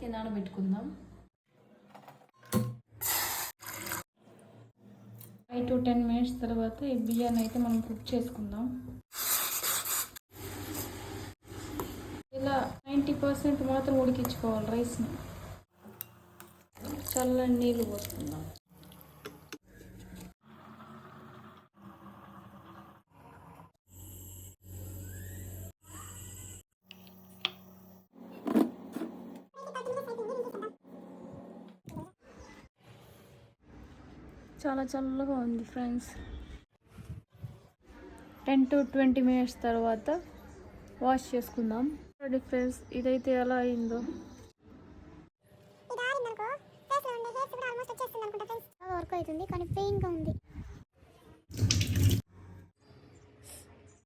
అయితే నానబెట్టుకుందాం. 5 to 10 minutes తర్వాత ఈ బియ్యాన్ని అయితే మనం కుక్ చేసుకుందాం. ఇలా 90% మాత్రం ఉడికించుకోవాలి రైస్ని. చల్లని నీళ్ళు పోసుకుందాం. చాలా చల్లగా ఉంది ఫ్రెండ్స్. 10 to 20 minutes తర్వాత వాష్ చేసుకుందాం. ఫ్రెండ్స్ ఇదైతే ఎలా అయిందో. వర్క్ అవుతుంది కానీ పెయిన్గా ఉంది.